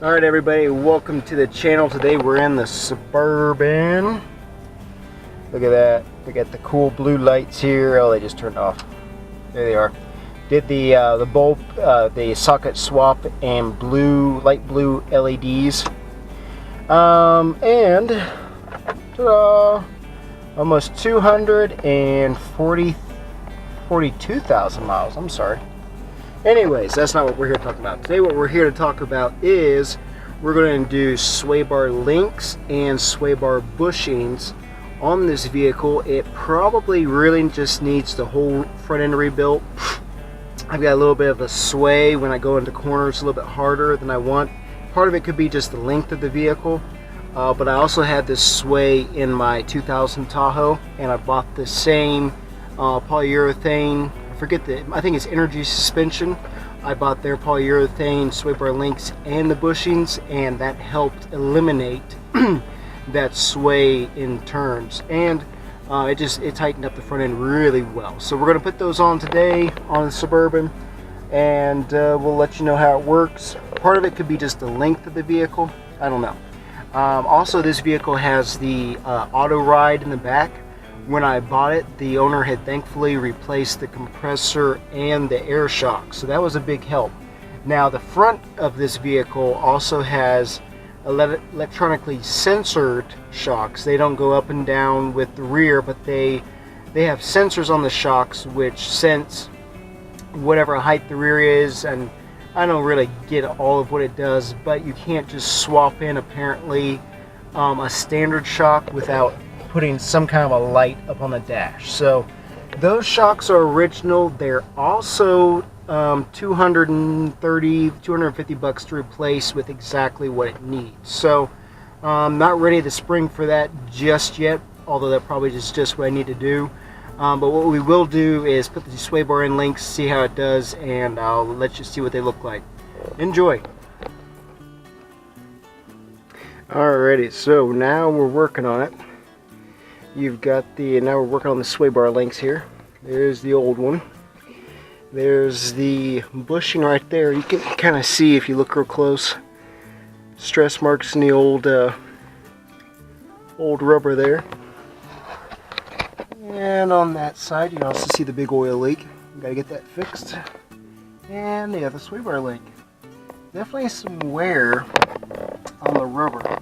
Alright everybody, welcome to the channel. Today we're in the Suburban. Look at that. We got the cool blue lights here. Oh, they just turned off. There they are. Did the bulb, the socket swap and light blue LEDs. And ta-da, almost 42,000 miles. I'm sorry. Anyways, that's not what we're here to talk about. Today what we're here to talk about is we're going to do Swaybar links and Swaybar bushings on this vehicle. It probably really just needs the whole front end rebuilt. I've got a little bit of a sway when I go into corners, a little bit harder than I want. Part of it could be just the length of the vehicle, but I also had this sway in my 2000 Tahoe, and I bought the same polyurethane. I think it's Energy Suspension. I bought their polyurethane Swaybar links and the bushings, and that helped eliminate that sway in turns, and it tightened up the front end really well. So we're going to put those on today on the Suburban, and we'll let you know how it works. Part of it could be just the length of the vehicle. I don't know. Also, this vehicle has the auto ride in the back. When I bought it, the owner had thankfully replaced the compressor and the air shock, so that was a big help. Now the front of this vehicle also has electronically censored shocks. They don't go up and down with the rear, but they have sensors on the shocks which sense whatever height the rear is, and I don't really get all of what it does, but you can't just swap in apparently a standard shock without putting some kind of a light up on the dash. So those shocks are original. They're also $250 to replace with exactly what it needs. So not ready to spring for that just yet, although that probably is just what I need to do. But what we will do is put the Swaybar in links, see how it does, and I'll let you see what they look like. Enjoy. Alrighty, so now we're working on it. You've got now we're working on the Swaybar links here. There's the old one. There's the bushing right there. You can kind of see if you look real close. Stress marks in the old rubber there. And on that side, you can also see the big oil leak. You gotta get that fixed. And the other Swaybar link. Definitely some wear on the rubber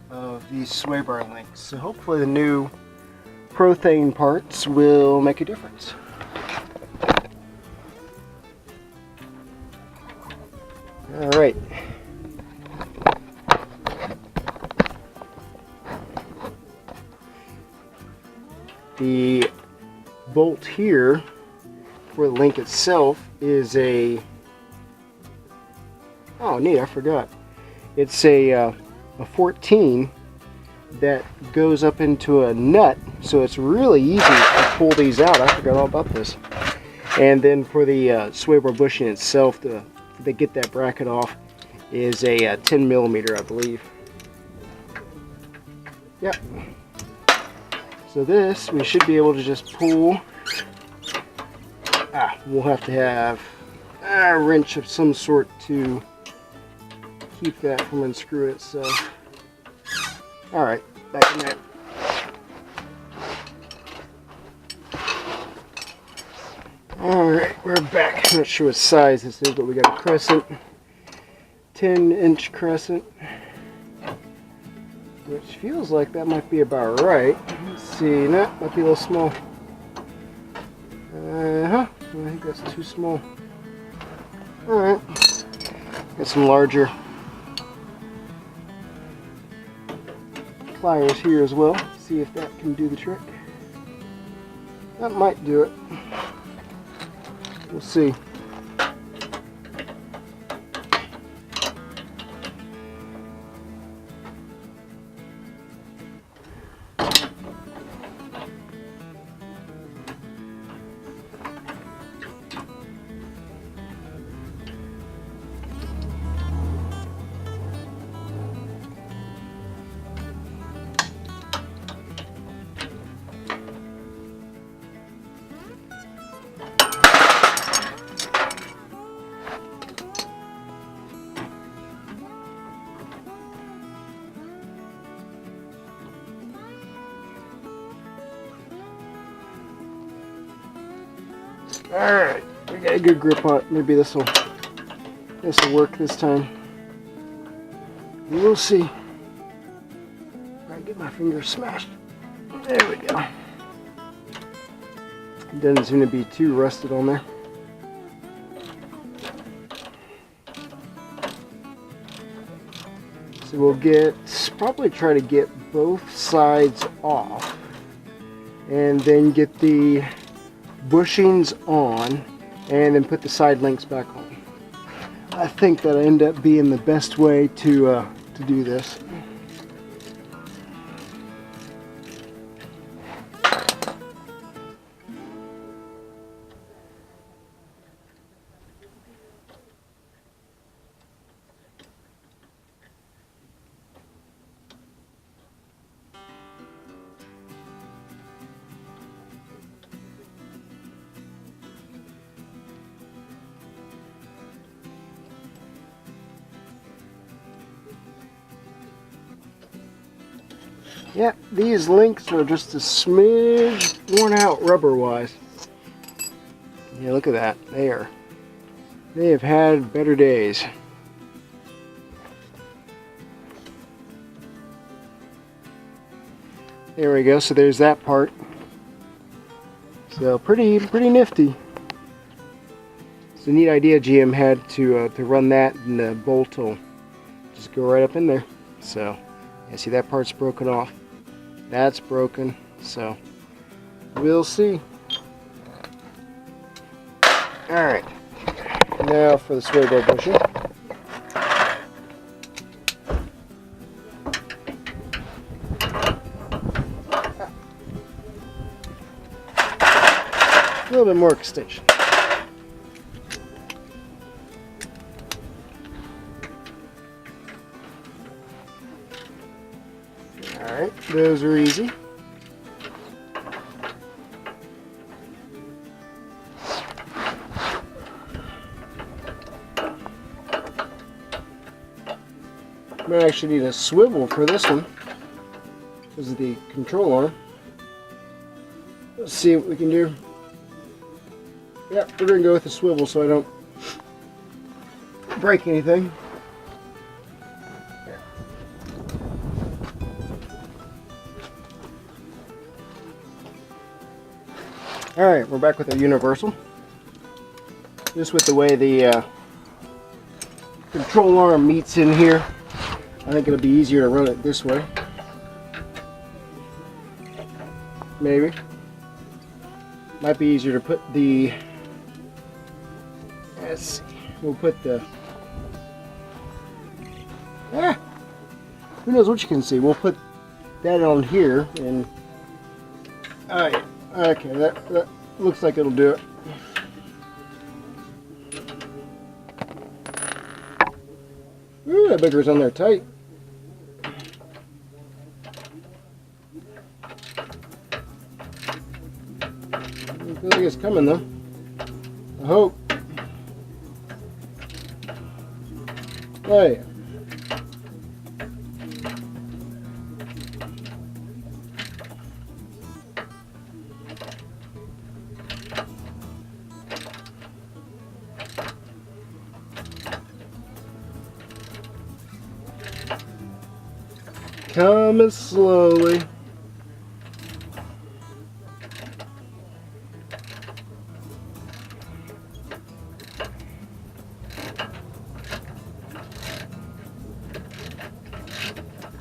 of these Swaybar links. So hopefully the new Prothane parts will make a difference. Alright. The bolt here for the link itself is a... Oh neat, I forgot. It's a 14 that goes up into a nut, so it's really easy to pull these out. I forgot all about this. And then for the Swaybar bushing itself, to get that bracket off, is a 10 millimeter, I believe. Yep. So this we should be able to just pull. We'll have to have a wrench of some sort to keep that from unscrewing itself. Alright, back in there. Alright, we're back. I'm not sure what size this is, but we got a crescent. 10-inch crescent. Which feels like that might be about right. Let's see, no, might be a little small. I think that's too small. Alright. Got some larger pliers here as well. See if that can do the trick. That might do it. We'll see. Alright, we got a good grip on it. Maybe this will work this time. We'll see. I get my fingers smashed. There we go. It doesn't seem to be too rusted on there. So we'll probably try to get both sides off and then get the bushings on and then put the side links back on. I think that'll end up being the best way to do this. Yeah, these links are just a smidge worn out rubber wise. Yeah, look at that. They have had better days. There we go. So there's that part. So pretty nifty. It's a neat idea GM had to run that, and the bolt will just go right up in there. So yeah, see that part's broken off. That's broken. So we'll see. All right. Now for the Swaybar bushing. A little bit more extension. Alright, those are easy. Might actually need a swivel for this one because of the control arm. Let's see what we can do. Yep, we're going to go with the swivel so I don't break anything. Alright, we're back with our universal. Just with the way the control arm meets in here, I think it'll be easier to run it this way. Maybe. Might be easier to put the... Let's see. We'll put the... Who knows what you can see. We'll put that on here and... Alright. Okay, that looks like it'll do it. Ooh, that bigger's on there tight. I feel like it's coming though. I hope. Oh yeah. Coming slowly.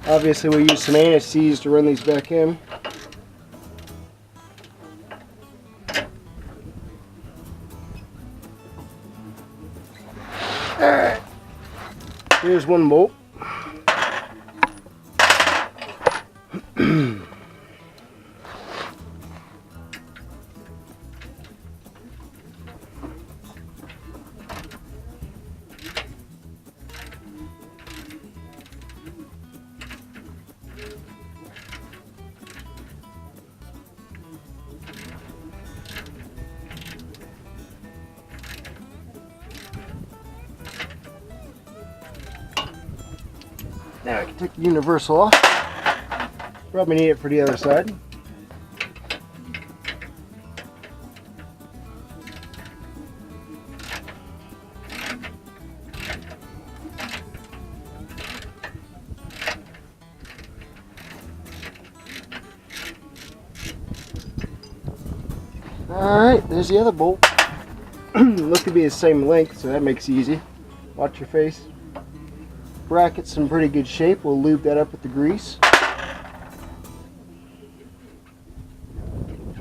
Obviously we use some anti-seize to run these back in. Alright. Here's one bolt. Now I can take the universal off. Probably need it for the other side. Alright, there's the other bolt. Looks to be the same length, so that makes it easy. Watch your face. Bracket's in pretty good shape. We'll lube that up with the grease.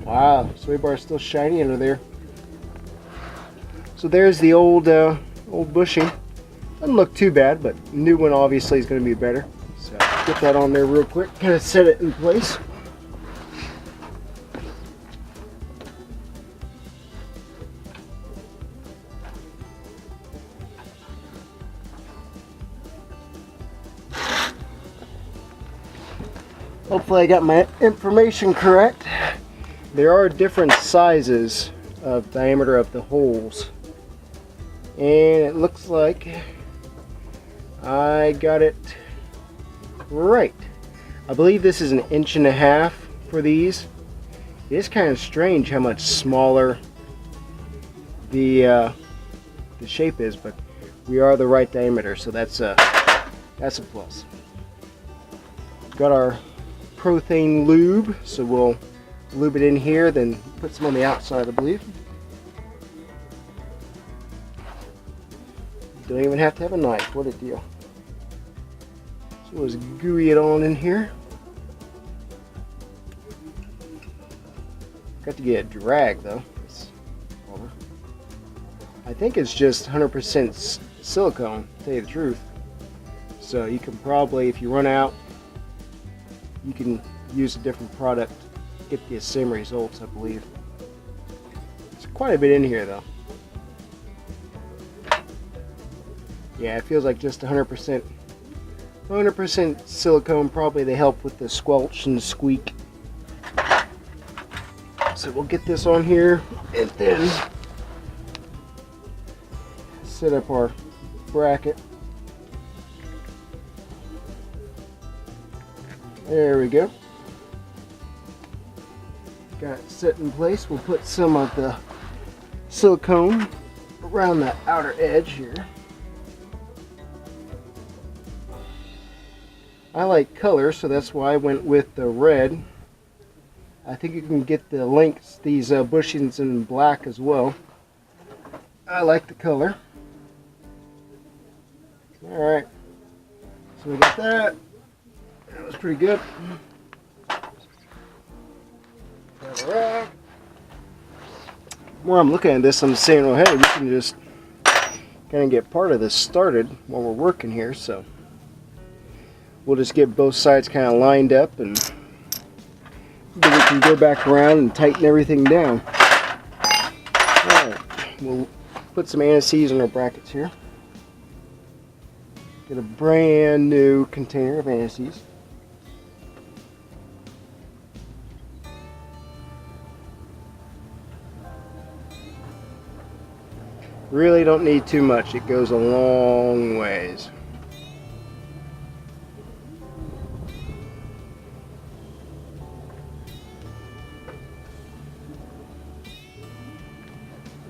Wow, Swaybar's still shiny under there. So there's the old bushing. Doesn't look too bad, but new one obviously is going to be better. So get that on there real quick. Kind of set it in place. Hopefully I got my information correct. There are different sizes of diameter of the holes, and it looks like I got it right. I believe this is 1.5 inches for these. It is kind of strange how much smaller the shape is, but we are the right diameter, so that's a plus. Got our Prothane lube, so we'll lube it in here, then put some on the outside, I believe. Don't even have to have a knife. What a deal. So we'll just gooey it on in here. Got to get a drag though. I think it's just 100% silicone, to tell you the truth. So you can probably, if you run out, you can use a different product, get the same results, I believe. There's quite a bit in here though. Yeah, it feels like just 100% silicone. Probably they help with the squelch and the squeak. So we'll get this on here and then set up our bracket. There we go. Got it set in place. We'll put some of the silicone around the outer edge here. I like color, so that's why I went with the red. I think you can get the links, these bushings in black as well. I like the color. Alright, so we got that. That was pretty good. Alright. While I'm looking at this, I'm saying, well, hey, we can just kind of get part of this started while we're working here. So we'll just get both sides kind of lined up, and then we can go back around and tighten everything down. Alright, we'll put some anti-seize in our brackets here. Get a brand new container of anti-seize. Really don't need too much. It goes a long ways.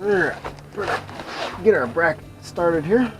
Alright, get our bracket started here.